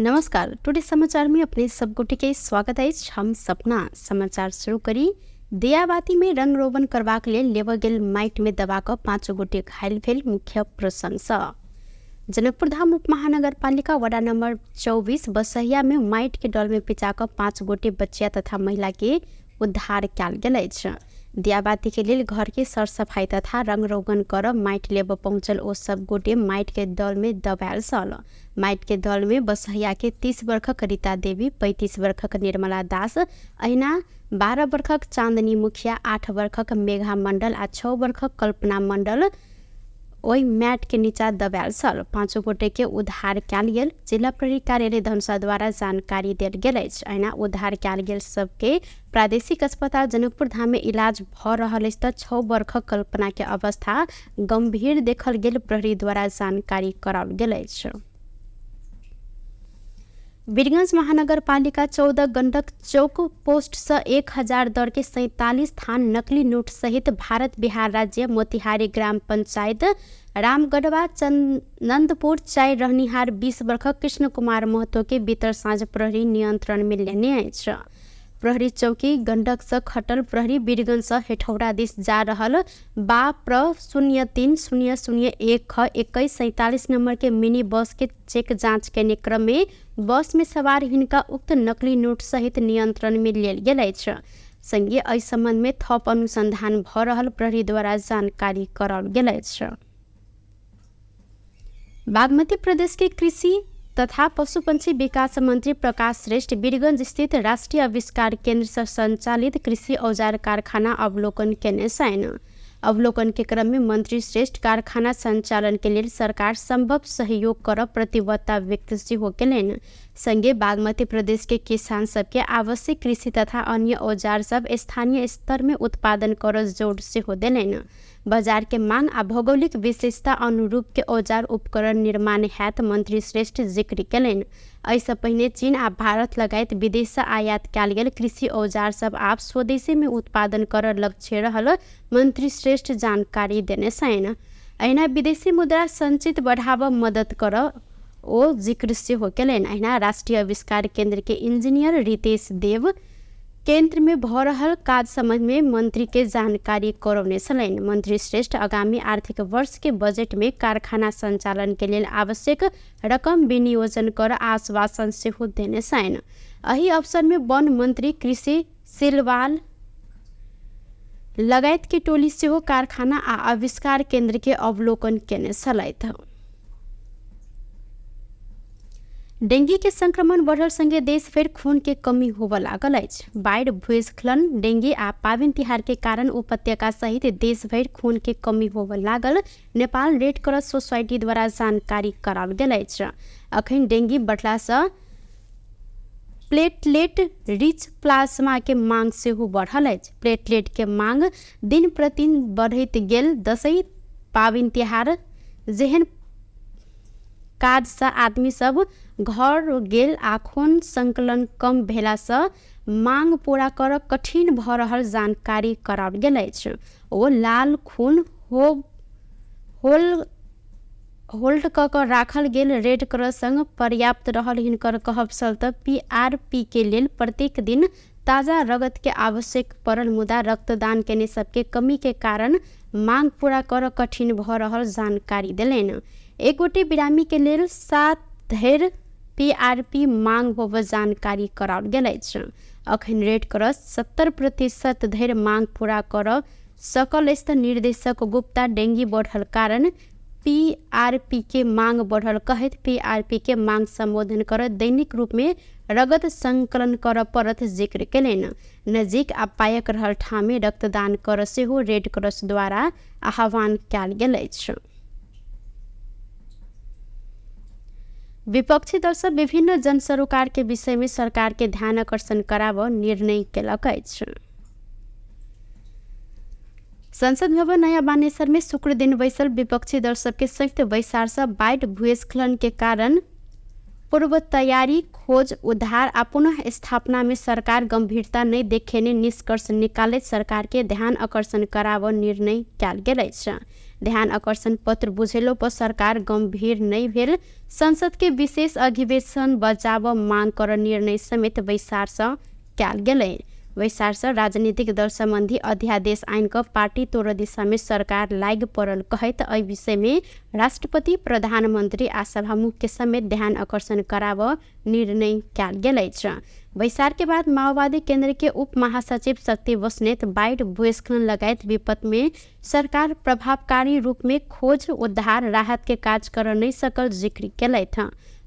नमस्कार। टुडे समाचार में अपने सबगोटे के स्वागत है। हम सपना समाचार शुरू करी। दियाबाती में रंग रोगन करबाक लेल लेवल गेल माइट में दबाक 5 गोटे घायल भेल। मुख्य प्रशंसा जनकपुर धाम उपमहानगरपालिका वडा नंबर 24 बसहिया में माइट के डल में पिचाक 5 गोटे बच्चिया तथा महिला के उद्धार कयल गेल अछि। दियाबाती के लेल घर के सर सफाई तथा रंग रोगन कर माइट लेब पहुंचल ओ सब गोटे माइट के दल में दबायल सल। माइट के दल में बसहिया के 30 वर्षक रीता देवी, 35 वर्षक निर्मला दास, अहिना 12 वर्षक चांदनी मुखिया, 8 वर्षक मेघा मंडल आ 6 वर्षक कल्पना मंडल ओहि मैट के नीचा दबायल सल। 5 गोटे के उद्धार कयल गेल। जिला प्रहरी कार्यालय धनुषा द्वारा जानकारी देल गेल अछि। अहिना उद्धार कयल गेल सबके प्रादेशिक अस्पताल जनकपुर धाम में इलाज भ रहल अछि त 6 वर्षक कल्पना के अवस्था गंभीर देखल गेल। प्रहरी द्वारा जानकारी कराओल गेल अछि। वीरगंज महानगरपालिका 14 गंडक चौक पोस्ट से 1000 दर के 47 थान नकली नोट सहित भारत बिहार राज्य मोतिहारी ग्राम पंचायत रामगढ़वा चंदनपुर चाय रहनिहार 20 वर्षक कृष्ण कुमार महतो के बीतर साँझ प्रहरी नियंत्रण में लेने अछि। प्रहरी चौकी गंडक से खटल प्रहरी वीरगंज से हेठौड़ा दिस जा रहल बा प्र 030001 ख 2147 नंबर के मिनी बस के चेक जांच करने क्रम में बस में सवार हिनका उक्त नकली नोट सहित नियंत्रण में लेल गेल अछि। संगे एहि संबंध में थप अनुसंधान भ रहल प्रहरी द्वारा जानकारी कराओल गेल अछि। बागमती प्रदेश के कृषि तथा पशुपक्षी विकास मंत्री प्रकाश श्रेष्ठ वीरगंज स्थित राष्ट्रीय आविष्कार केंद्र से संचालित कृषि औजार कारखाना अवलोकन केने छनि। अवलोकन के क्रम में मंत्री श्रेष्ठ कारखाना संचालन के लिए सरकार संभव सहयोग कर प्रतिबद्धता व्यक्त सेहो केलनि। संगे बागमती प्रदेश के किसान सबके आवश्यक कृषि तथा अन्य औजार सब स्थानीय स्तर में उत्पादन कर जोड़ सेहो देलनि। बाजार के मांग आ भौगोलिक विशेषता अनुरूप के औजार उपकरण निर्माण हेतु मंत्री श्रेष्ठ जिक्र केलनि। एहिसँ पहिने चीन आ भारत लगायत विदेश से आयात कयल गेल कृषि औजार सब आब स्वदेशी में उत्पादन कर लक्ष्य रहल मंत्री श्रेष्ठ जानकारी देने छनि। अहिना विदेशी मुद्रा संचित बढ़ावा मदद कर ओ जिक्र सेहो केलनि। अहिना राष्ट्रीय आविष्कार केंद्र के इंजीनियर रितेश देव केंद्र में भ रहल काज संबंध में मंत्री के जानकारी करौने छलनि। मंत्री श्रेष्ठ आगामी आर्थिक वर्ष के बजट में कारखाना संचालन के लिए आवश्यक रकम विनियोजन कर आश्वासन सेहो देने छनि। एहि अवसर में वन मंत्री कृषि सिलवाल लगायत के टोली सेहो कारखाना आ आविष्कार केंद्र के अवलोकन केने छलथि। डेंगू के संक्रमण बढ़ल संगे देश भर खून के कमी होबऽ लागल अछि। बाढ़, भूस्खलन, डेंगू आ पाबनि तिहार के कारण उपत्यका सहित देश भर खून के कमी होबऽ लागल नेपाल रेड क्रॉस सोसाइटी द्वारा जानकारी कराओल गेल अछि। अखन डेंगू बढ़ला से प्लेटलेट रिच प्लाज्मा के मांग सेहो बढ़ल अछि। प्लेटलेट के मांग दिन प्रतिदिन बढ़ैत गेल। दशई, पाबनि तिहार जेहन काज से आदमी सब घर गेल आ खून संकलन कम भेला से मांग पूरा कर कठिन भ रहल जानकारी कराओल गेल अछि। ओ लाल खून होल्ड क राखल गेल। रेड क्रॉस संग पर्याप्त रहल हिनकर कहब छल त पीआरपी के लेल प्रत्येक दिन ताजा रगत के आवश्यक पड़ल, मुदा रक्तदान केने सबके कमी के कारण मांग पूरा कर कठिन भ रहल जानकारी देलनि। एक गोटे बिरामी के लेल 7 धरि पीआरपी मांग होब जानकारी कराओल गेल अछि। अखन रेड क्रॉस 70% धरि मांग पूरा कर सकल अछि। निर्देशक गुप्ता डेंगू बढ़ल कारण पीआरपी के मांग बढ़ल कहैत पीआरपी के मांग संबोधन कर दैनिक रूप में रगत संकलन कर पड़त जिक्र केलनि। नजीक आ पायक रहल ठाम में रक्तदान कर सेहो रेड क्रॉस द्वारा आह्वान कयल गेल अछि। विपक्षी दल सब विभिन्न जन सरोकार के विषय में सरकार के ध्यान आकर्षण कराब निर्णय केलक अछि। संसद भवन नया बानेश्वर में शुक्र दिन बैसल विपक्षी दल सबके संयुक्त बैसार से बाढ़, भूस्खलन के कारण पूर्व तैयारी, खोज, उद्धार आ पुनः स्थापना में सरकार गंभीरता नहीं देखेने निष्कर्ष निकालैत सरकार के ध्यान आकर्षण कराब निर्णय कयल गेल अछि। ध्यान आकर्षण पत्र बुझेलो पर सरकार गंभीर नहीं भेल। संसद के विशेष अधिवेशन बचाव मांग कर निर्णय समेत वैसार कैल गेलै। वैसार राजनीतिक दल संबंधी अध्यादेश आइन का पार्टी तोड़ दिशा में सरकार लाग पड़ल कहत एहि विषय में राष्ट्रपति प्रधानमंत्री आ सभामुख के समेत ध्यान आकर्षण कराव निर्णय कैल गेलै। वैसार के बाद माओवादी केंद्र के उप महासचिव शक्ति बस्नेत बाढ़ भूस्खलन लगायत विपद में सरकार प्रभावकारी रूप में खोज उद्धार राहत के कार्य कर नहीं सकल जिक्र कैलथ।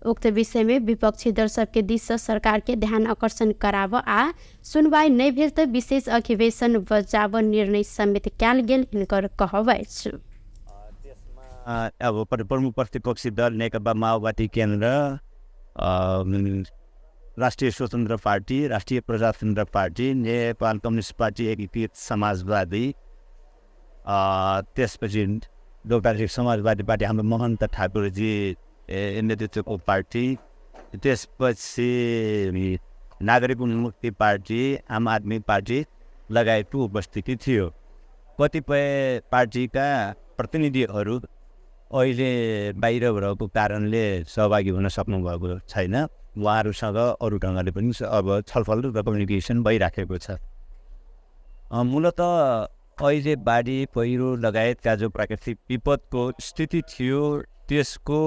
उक्त विषय में विपक्षी दल सबके दिश से सरकार के ध्यान आकर्षण कराव आ सुनवाई नहीं भेल तो विशेष अधिवेशन बचाव निर्णय समेत कैल गेल हिनकर कहब अछि। अब प्रमुख प्रतिपक्षी दल नेकपा माओवादी केन्द्र, राष्ट्रिय स्वतन्त्र पार्टी, राष्ट्रिय प्रजातन्त्र पार्टी, नेपाल कम्युनिस्ट पार्टी, एकीकृत समाजवादी, त्यसपछि लोकतान्त्रिक समाजवादी पार्टी हाम्रो महन्त ठाकुरजी नेतृत्वको पार्टी, त्यसपछि नागरिक उन्मुक्ति पार्टी, आम आदमी पार्टी लगायतको उपस्थिति थियो। कतिपय पार्टीका प्रतिनिधिहरू अहिले बाहिर भएको कारणले सहभागी हुन सक्नुभएको छैन। उहाँहरूसँग अरू ढङ्गले पनि अब छलफल र कम्युनिकेसन भइराखेको छ। मूलत अहिले बाढी पहिरो लगायतका जो प्राकृतिक विपदको स्थिति थियो त्यसको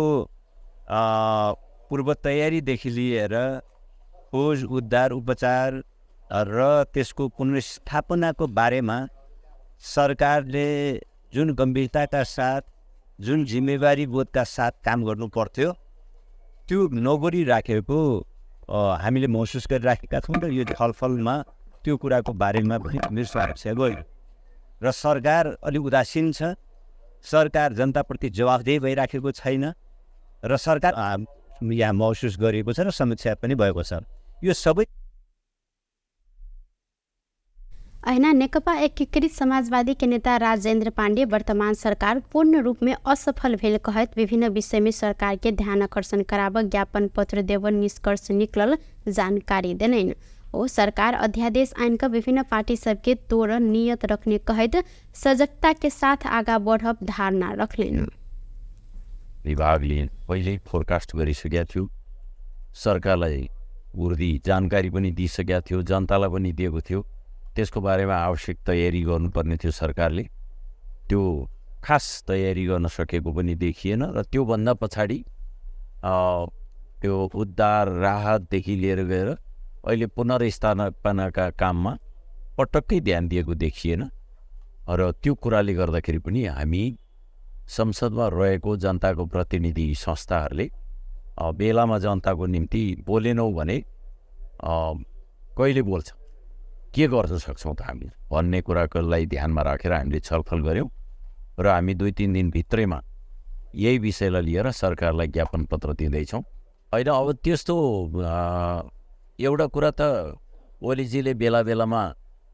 पूर्व तयारीदेखि लिएर खोज उद्धार उपचार र त्यसको पुनर्स्थापनाको बारेमा सरकारले जुन गम्भीरताका साथ, जुन जिम्मेवारी बोधका साथ काम गर्नु पर्थ्यो त्यो नगरिराखेको हामीले महसुस गरिराखेका छौँ र यो छलफलमा त्यो कुराको बारेमा पनि निर्स्वार्थ गयो र सरकार अलि उदासीन छ। सरकार जनताप्रति जवाफदेही भइराखेको छैन र सरकार यहाँ महसुस गरिएको छ र समीक्षा पनि भएको छ। यो सबै ऐना नेकपा एकीकृत समाजवादी के नेता राजेंद्र पांडे वर्तमान सरकार पूर्ण रूप में असफल भेल कहत विभिन्न विषय में सरकार के ध्यान आकर्षण कराव ज्ञापन पत्र देव निष्कर्ष निकलल जानकारी देने। ओ सरकार अध्यादेश आइन का विभिन्न पार्टी सबके तोड़ नियत रखने कहत सजगता के साथ आगा बढ़ब धारणा रखलेन। विभागले पहिले फोरकास्ट गरिसकेका थियो, सरकारलाई उर्दी जानकारी पनि दिइसकेका थियो, जनतालाई पनि दिएको थियो। त्यसको बारेमा आवश्यक तयारी गर्नुपर्ने थियो सरकारले। त्यो खास तयारी गर्न सकेको पनि देखिएन र त्योभन्दा पछाडि त्यो उद्धार राहतदेखि लिएर गएर अहिले पुनर्स्थापनाका काममा पटक्कै ध्यान दिएको देखिएन र त्यो कुराले गर्दाखेरि पनि हामी संसदमा रहेको जनताको प्रतिनिधि संस्थाहरूले बेलामा जनताको निम्ति बोलेनौँ भने कहिले बोल्छ, के गर्न सक्छौँ त हामी भन्ने कुरालाई ध्यानमा राखेर हामीले छलफल गऱ्यौँ र हामी 2-3 दिनभित्रैमा यही विषयलाई लिएर सरकारलाई ज्ञापन पत्र दिँदैछौँ। होइन अब त्यस्तो एउटा कुरा त ओलीजीले बेला बेलामा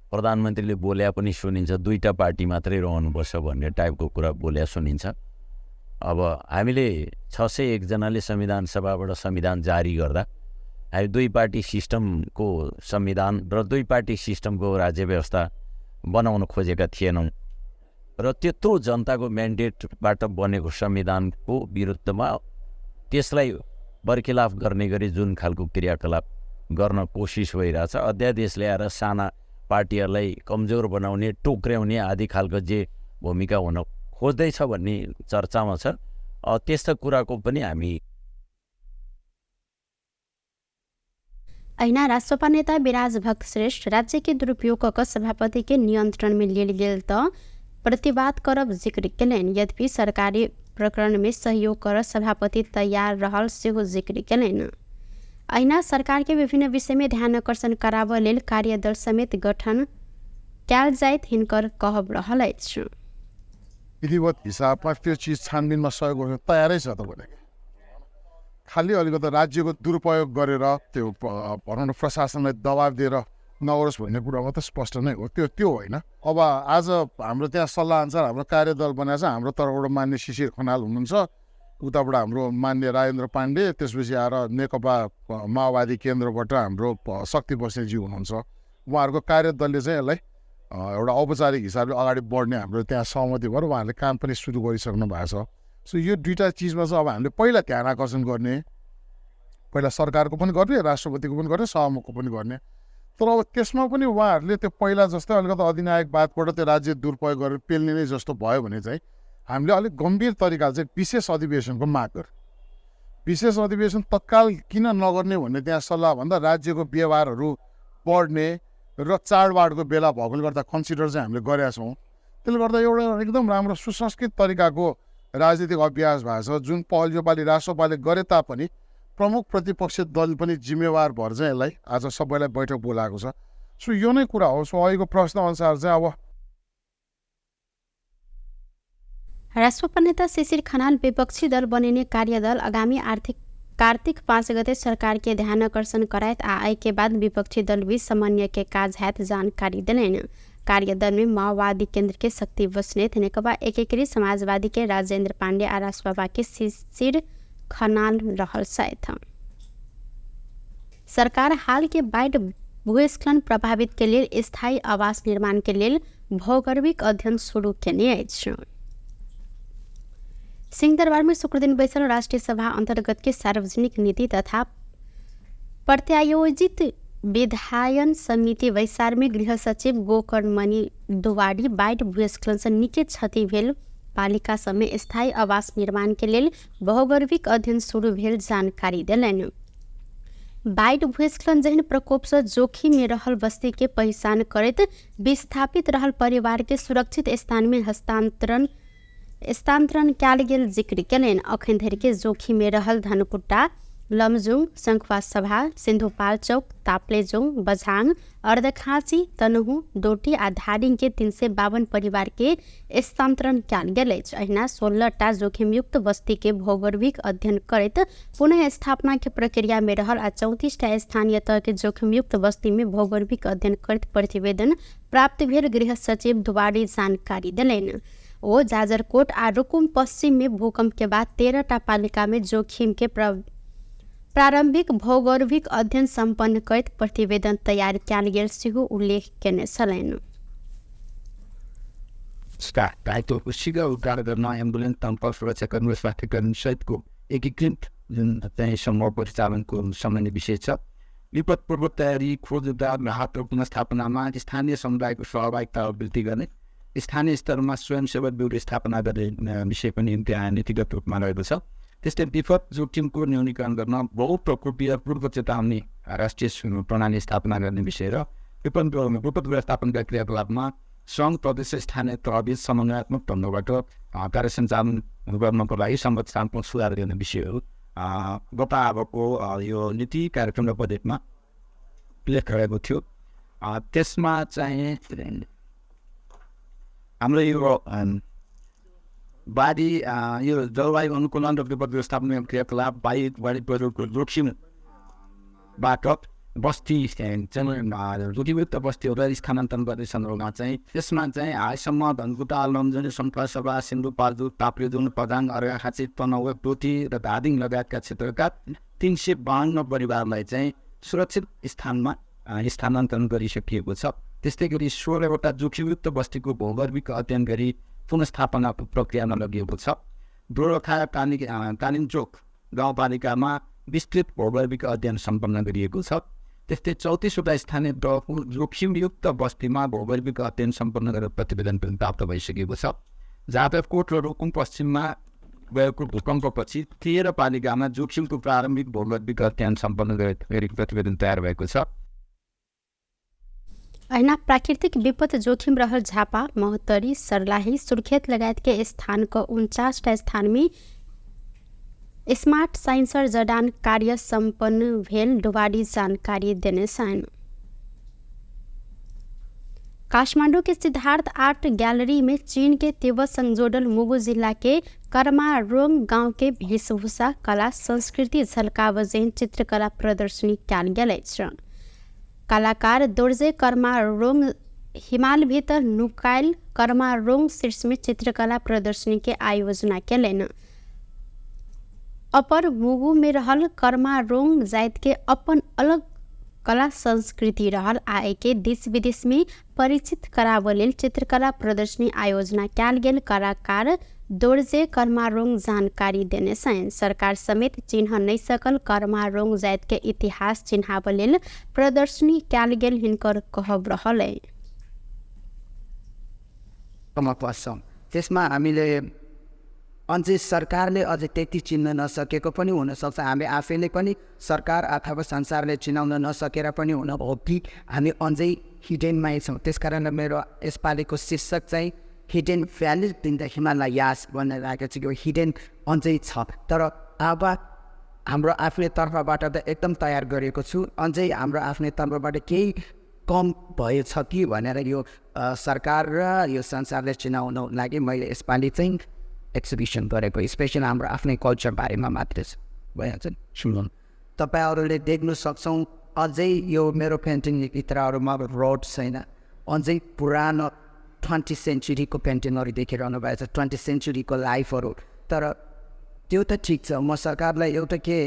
प्रधानमन्त्रीले बोल्या पनि सुनिन्छ, 2टा पार्टी मात्रै रहनुपर्छ भन्ने टाइपको कुरा बोल्या सुनिन्छ। अब हामीले 601 जनाले संविधान सभाबाट संविधान जारी गर्दा हामी 2 पार्टी सिस्टमको संविधान र 2 पार्टी सिस्टमको राज्य व्यवस्था बनाउन खोजेका थिएनौँ र त्यत्रो जनताको म्यान्डेटबाट बनेको संविधानको विरुद्धमा त्यसलाई बरखिलाफ गर्ने गरी जुन खालको क्रियाकलाप गर्न कोसिस भइरहेछ, अध्यादेश ल्याएर साना पार्टीहरूलाई कमजोर बनाउने, टोक्र्याउने आदि खालको जे भूमिका हुन खोज्दैछ भन्ने चर्चामा छ। त्यस्ता कुराको पनि हामी ऐना राष्ट्रपा नेता विराज भक्त श्रेष्ठ राज्य के दुरुपयोग का सभापति के नियंत्रण में लेल गेल तो प्रतिवाद करब जिक्र केलैन। यद्यपि सरकारी प्रकरण में सहयोग कर सभापति तैयार रहल सेहो जिक्र केलैन। ऐना सरकार के विभिन्न विषय में ध्यान आकर्षण कराव लेल कार्यदल समेत गठन कैल जाइत हिनकर कहब रहल अछि। विधिवत हिसाबमा त्यो चिज छानबिनमा सहयोग गर्न तयारै छ तपाईले। खालि अलिकति राज्यको दुरुपयोग गरेर त्यो भनौँ न प्रशासनलाई दबाब दिएर नगरोस् भन्ने कुरा मात्रै स्पष्ट नै हो, त्यो होइन। अब आज हाम्रो त्यहाँ सल्लाह अनुसार हाम्रो कार्यदल बनाएको छ। हाम्रो तर्फबाट मान्य शिशिर खनाल हुनुहुन्छ, उताबाट हाम्रो मान्य राजेन्द्र पाण्डे, त्यसपछि आएर नेकपा माओवादी केन्द्रबाट हाम्रो शक्ति बस्नेतज्यू हुनुहुन्छ। उहाँहरूको कार्यदलले चाहिँ यसलाई एउटा औपचारिक हिसाबले अगाडि बढ्ने हाम्रो त्यहाँ सहमति भएर उहाँहरूले काम पनि सुरु गरिसक्नु भएको छ। सो यो दुईवटा चिजमा चाहिँ अब हामीले पहिला ध्यान आकर्षण गर्ने, पहिला सरकारको पनि गर्ने, राष्ट्रपतिको पनि गर्ने, सहमुखको पनि गर्ने। तर अब त्यसमा पनि उहाँहरूले त्यो पहिला जस्तै अलिकति अधिनायकवादबाट त्यो राज्य दुरुपयोग गरेर पेल्ने नै जस्तो भयो भने चाहिँ हामीले अलिक गम्भीर तरिकाले चाहिँ विशेष अधिवेशनको माग गर्यो। विशेष अधिवेशन तत्काल किन नगर्ने भन्ने त्यहाँ सल्लाह भन्दा राज्यको व्यवहारहरू बढ्ने र चाडबाडको बेला भएकोले गर्दा कन्सिडर चाहिँ हामीले गरेका छौँ। त्यसले गर्दा एउटा एकदम राम्रो सुसंस्कृत तरिकाको राजनीतिक अभ्यास भएको छ, जुन पहल योपालि राष्ट्रपाले गरे तापनि प्रमुख प्रतिपक्षी दल पनि जिम्मेवार भएर चाहिँ यसलाई आज सबैलाई बैठक बोलाएको छ। सो यो नै कुरा हो। सो अहिलेको प्रश्नअनुसार चाहिँ अब राष्ट्रपा नेता शिशिर खनाल विपक्षी दल बनिने कार्यदल आगामी कार्तिक 5 गते सरकार के ध्यान आकर्षण करायत आए के बाद विपक्षी दल बीच समन्वय के काज हैत जानकारी दिलेन। कार्यदल में माओवादी केंद्र के शक्ति बस्नेत, नेकपा एकीकृत समाजवादी के राजेंद्र पांडे और राष्ट्रपा के शिशिर खनाल रहल साथ। सरकार हाल के बाढ़ भूस्खलन प्रभावित के लिए स्थायी आवास निर्माण के लिए भौगोलिक अध्ययन शुरू करने अछि। सिंहदरबार में शुक्र दिन बैसल राष्ट्रीय सभा अंतर्गत के सार्वजनिक नीति तथा प्रत्यायोजित विधायन समिति वैसार में गृह सचिव गोकर्णमणि दुवाडी बाढ़ भूस्खलन से निकै क्षति भेल पालिका समय स्थायी आवास निर्माण के लिए भौगोलिक अध्ययन शुरू भेल जानकारी दिलैन। बाढ़ भूस्खलन जहन प्रकोप से जोखिम में रहल बस्ती के पहचान करते विस्थापित रहल परिवार के सुरक्षित स्थान में स्थानांतरण कयल गेल जिक्र कयलनि। अखन धरि के जोखिम में रहल धनकुट्टा, लमजुङ, शंखवा सभा, सिन्धुपाल चौक, ताप्लेजुङ, बझाङ, अर्धखाँची, तनहु, डोटी आ धादिङ के 352 परिवार के स्थानांतरण कयल गेल अछि। अहिना 16टा जोखिमयुक्त बस्ती के भौगोलिक अध्ययन करैत पुनः स्थापना के प्रक्रिया में रहल आ 34टा स्थानीय तह के जोखिमयुक्त बस्ती में भौगोलिक अध्ययन करैत प्रतिवेदन प्राप्त भेल गृह सचिव दुवाडी जानकारी दिलैन। ओ जाजरकोट आ रुकुम पश्चिम में भूकंप के बाद 13टा पालिका में जोखिम के प्रारंभिक भौगोलिक अध्ययन संपन्न करैत प्रतिवेदन तैयार कयल गेल सेहो उल्लेख केने छलनि। एम्बुलेन्स तम्प सुरक्षाकर्मी स्वास्थ्यकर्मी सहितको एकीकृत जुन चाहिँ समूह परिचालनको सामान्य विषय छ। विपद पूर्व तयारी, खोज उद्धार, राहत र पुनर्स्थापनामा स्थानीय समुदायको सहभागिता वृद्धि गर्ने, स्थानीय स्तरमा स्वयंसेवक ब्युरो स्थापना गर्ने विषय पनि त्यहाँ नीतिगत रूपमा रहेको छ। त्यस्तै विपद जोखिमको न्यूनीकरण गर्न बहुप्रकोपीय पूर्व चेतावनी राष्ट्रिय प्रणाली स्थापना गर्ने विषय र विपद व्यवस्थापनका क्रियाकलापमा सङ्घ प्रदेश स्थानीय तहबीच समन्वयात्मक ढङ्गबाट कार्य सञ्चालन गर्नको लागि संरचनात्मक सुधार गर्ने विषयहरू गत अबको यो नीति कार्यक्रम र बजेटमा उल्लेख गरेको थियो। त्यसमा चाहिँ हाम्रो यो बाढी यो जलवायु अनुकूलन र विपद व्यवस्थापन क्रियाकलाप बाढी पहिरोको जोखिमबाट बस्ती जोखिमयुक्त बस्तीहरूलाई स्थानान्तरण गर्ने सन्दर्भमा चाहिँ त्यसमा चाहिँ हालसम्म धनकुटा, लमजुङ, शंखवा सभा, सिन्धुपाल्चोक, ताप्लेजुङ, पदाङ, अर्घाखाँची, तनहुँ, डोटी र धादिङ लगायतका क्षेत्रका 352 परिवारलाई चाहिँ सुरक्षित स्थानमा स्थानान्तरण गरिसकिएको छ। त्यस्तै गरी 16वटा जोखिमयुक्त बस्तीको भौगोलिक अध्ययन गरी पुनर्स्थापना प्रक्रियामा लगिएको छ। दोरखा कालिन्चोक गाउँपालिकामा विस्तृत भौगोलिक अध्ययन सम्पन्न गरिएको छ। त्यस्तै 34वटा स्थानीय तहको जोखिमयुक्त बस्तीमा भौगोलिक अध्ययन सम्पन्न गरेर प्रतिवेदन पनि प्राप्त भइसकेको छ। जाजरकोट र रुकुम पश्चिममा भएको भूकम्पपछि 13 पालिकामा जोखिमको प्रारम्भिक भौगोलिक अध्ययन सम्पन्न गरी प्रतिवेदन तयार भएको छ। अहिना प्राकृतिक विपद जोखिम रहल झापा, महोत्तरी, सर्लाही, सुर्खेत लगायत के स्थान को 49टा स्थान में स्मार्ट साइंसर जडान कार्य संपन्न भेल डुवाडी जानकारी देने सन। काठमांडू के सिद्धार्थ आर्ट गैलरी में चीन के तिब्बत संगजोडल मुगु जिला के कर्मारोंग गांव के वेशभूषा कला संस्कृति झलकावजेन चित्रकला प्रदर्शनी कयल गेल अछि। कलाकार दोर्जे कर्मारोंग हिमाल भीतर नुकायल कर्मारोंग शीर्ष में चित्रकला प्रदर्शनी के आयोजना केलनि। अपर मुगु में रहल कर्मारोंग जाति के अपन अलग कला संस्कृति रहल आ एके देश विदेश में परिचित कराबऽ लेल चित्रकला प्रदर्शनी आयोजना कयल गेल। कलाकार दोर्जे कर्मारोंग जानकारी देने छन्। सरकार समेत चिन्ह नहीं सकल कर्मारोंग जाति के इतिहास चिन्हाबऽ लेल प्रदर्शनी कयल गेल हिनकर कहब रहल। त्यसमा हामीले अझै सरकारले अझै त्यति चिन्न नसकेको पनि हुनसक्छ। हामी आफैले पनि सरकार अथवा संसारले चिनाउन नसकेर पनि हुन हो कि हामी अझै हिडेनमै छौँ। त्यसकारण मेरो यसपालिको शीर्षक चाहिँ hidden valleys in the Himalayas भनेर राखेको छ। यो हिडेन अझै छ, तर अब हाम्रो आफ्नै तर्फबाट त एकदम तयार गरेको छु। अझै हाम्रो आफ्नै तर्फबाट केही कम भएछ कि भनेर यो सरकार र यो संसारले चिनाउन लागि मैले यसपालि चाहिँ एक्जिबिसन गरेको। स्पेसल हाम्रो आफ्नै कल्चर बारेमा मात्रै छ भइहाल्छ। सुन्नु तपाईँहरूले देख्न सक्छौँ अझै यो मेरो पेन्टिङ भित्रहरूमा रोड छैन, अझै पुरानो 20th सेन्चुरीको पेन्टिङहरू देखिरहनु भएको छ, 20th सेन्चुरीको लाइफहरू। तर त्यो त ठिक छ। म सरकारलाई एउटा के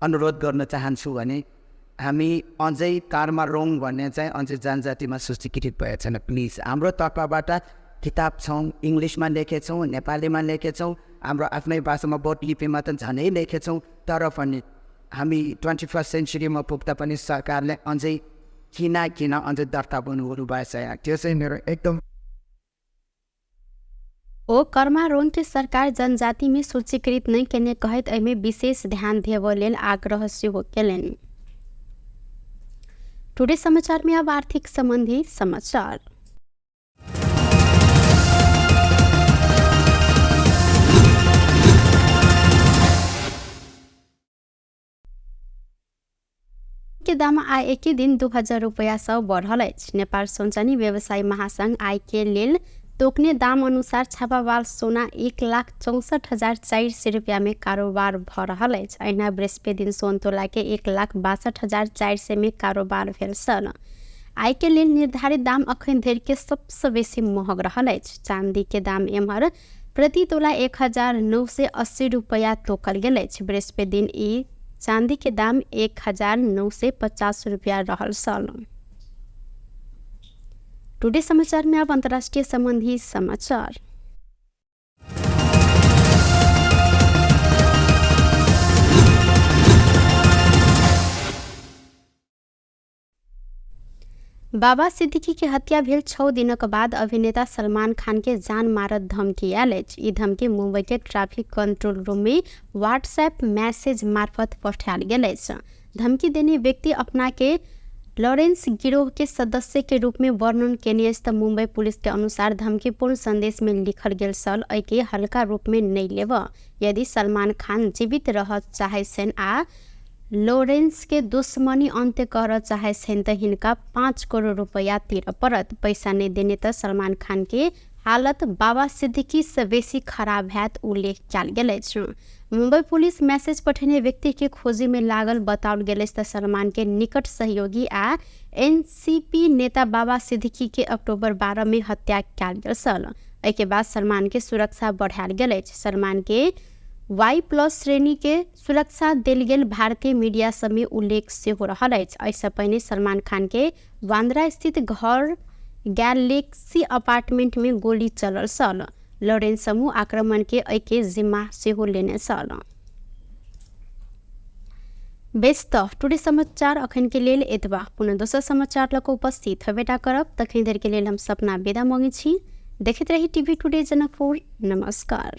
अनुरोध गर्न चाहन्छु भने हामी अझै कर्मारोंग भन्ने चाहिँ अझै जनजातिमा सूचीकृत भएको छैन। प्लिज हाम्रो तर्फबाट किताब छौँ, इङ्ग्लिसमा लेखेछौँ, नेपालीमा लेखेछौँ, हाम्रो आफ्नै भाषामा बोट लिपिमा त झनै लेखेछौँ। तर पनि हामी 21st सेन्चुरीमा पुग्दा पनि सरकारले अझै किन अझै दर्ता बन्नुहुनु भएछ। त्यो चाहिँ मेरो एकदम ओ कर्मारोंग के सरकार जनजाति में सूचीकृत नहीं केने कहत एहिमे विशेष ध्यान देबऽ लेल आग्रह सेहो केलनि। टुडे समाचार में अब आर्थिक संबंधी समाचार। के दाम आय एकै दिन 2000 रुपैयाँ सँ बढ़ल अछि। नेपाल सोनचानी व्यवसायी महासंघ आय के लेल तोकने दाम अनुसार छापावाल सोना 1,64,400 रुपया में कारोबार भ रहल अछि। अहिना बृहस्पति दिन सोन तोला के 1,62,400 में कारोबार भेल छल। आय के लेल निर्धारित दाम अखन धरि के सबसे बेसी महग रहल अछि। चांदी के दाम एम्हर प्रति तोला 1,980 रुपया तोकल गेल अछि। बृहस्पति दिन ई चांदी के दाम 1,950 रुपया रहल छल। टुडे समाचार में अब अंतर्राष्ट्रीय संबंधी समाचार। बाबा सिद्दीकी के हत्या भेल 6 दिनक बाद अभिनेता सलमान खान के जान मारत धमकी आयल अछि। ई धमकी मुंबई के ट्रैफिक कंट्रोल रूम में व्हाट्सएप मैसेज मार्फत पठायल गेल अछि। धमकी देने व्यक्ति अपना के लॉरेंस गिरोह के सदस्य के रूप में वर्णन केने अछि त मुंबई पुलिस के अनुसार धमकीपूर्ण संदेश में लिखल गेल छल एके हल्का रूप में नहीं लेब। यदि सलमान खान जीवित रह चाहे छन् आ लॉरेंस के दुश्मनी अंत्य कर चाहे छन् त हिनका 5 करोड़ रुपया तिर परत। पैसा नहीं देने त सलमान खान के हालत बाबा सिद्दीकी से बेसी खराब हैत उल्लेख कयल गेल अछि। मुंबई पुलिस मैसेज पठेने व्यक्ति के खोजी में लागल बताओल गेल अछि त सलमान के निकट सहयोगी आ एनसीपी नेता बाबा सिद्दीकी के अक्टूबर 12 में हत्या कयल गेल छल। एहि के बाद सलमान के सुरक्षा बढ़ायल गेल अछि। सलमान के Y+ श्रेणी के सुरक्षा देल गेल भारतीय मीडिया सब में उल्लेख सेहो रहल अछि। एहिसँ पहिने सलमान खान के बांद्रा स्थित घर गैलेक्सी अपार्टमेंट में गोली चलल छल। लॉरेंस समूह आक्रमण के एके जिम्मा सेहो लेने छल। बेस्ट टुडे समाचार अखन के लेल एतबा। पुनः दोसर समाचार लक उपस्थित हेबेटा करब। तखन देर के लेल हम सपना विदा मांगै छी। देखैत रही टीवी टुडे जनकपुर। नमस्कार।